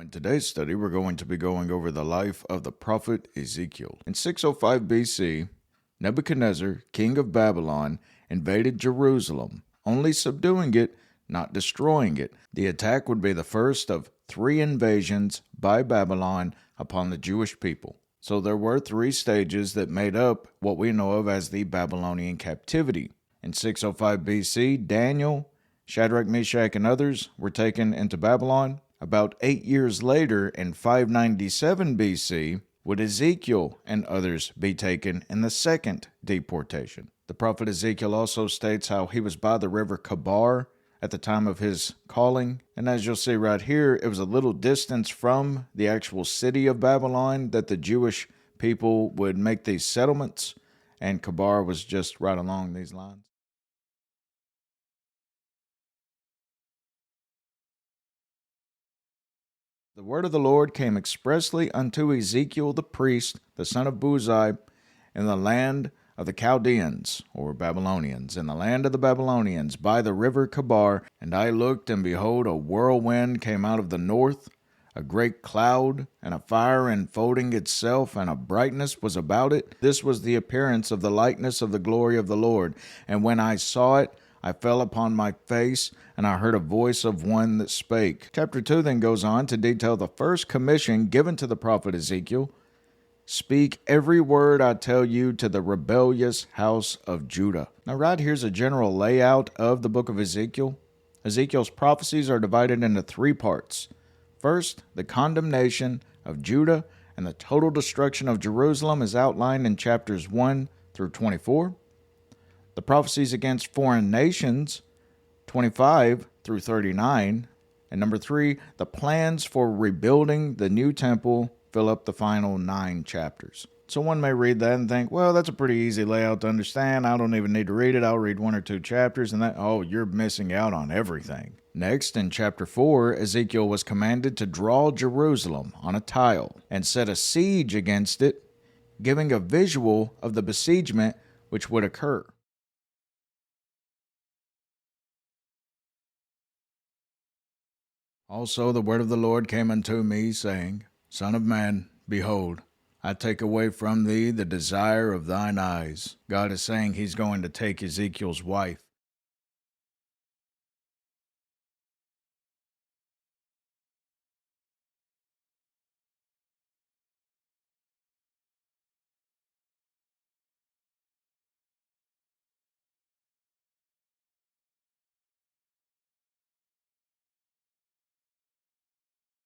In today's study, we're going to be going over the life of the prophet Ezekiel. In 605 BC, Nebuchadnezzar, king of Babylon, invaded Jerusalem, only subduing it, not destroying it. The attack would be the first of 3 invasions by Babylon upon the Jewish people. So there were 3 stages that made up what we know of as the Babylonian captivity. In 605 BC, Daniel, Shadrach, Meshach, and others were taken into Babylon. About 8 years later, in 597 BC, would Ezekiel and others be taken in the second deportation. The prophet Ezekiel also states how he was by the river Kabar at the time of his calling. And as you'll see right here, it was a little distance from the actual city of Babylon that the Jewish people would make these settlements, and Kabar was just right along these lines. The word of the Lord came expressly unto Ezekiel the priest, the son of Buzi, in the land of the Chaldeans, or Babylonians, in the land of the Babylonians, by the river Kabar. And I looked, and behold, a whirlwind came out of the north, a great cloud, and a fire enfolding itself, and a brightness was about it. This was the appearance of the likeness of the glory of the Lord. And when I saw it, I fell upon my face, and I heard a voice of one that spake. Chapter 2 then goes on to detail the first commission given to the prophet Ezekiel. Speak every word I tell you to the rebellious house of Judah. Now right here's a general layout of the book of Ezekiel. Ezekiel's prophecies are divided into 3 parts. First, the condemnation of Judah and the total destruction of Jerusalem is outlined in chapters 1 through 24. The prophecies against foreign nations, 25 through 39. And number 3, the plans for rebuilding the new temple fill up the final 9 chapters. So one may read that and think, well, that's a pretty easy layout to understand. I don't even need to read it. I'll read 1 or 2 chapters and that, oh, you're missing out on everything. Next, in chapter 4, Ezekiel was commanded to draw Jerusalem on a tile and set a siege against it, giving a visual of the besiegement which would occur. Also the word of the Lord came unto me, saying, Son of man, behold, I take away from thee the desire of thine eyes. God is saying he's going to take Ezekiel's wife.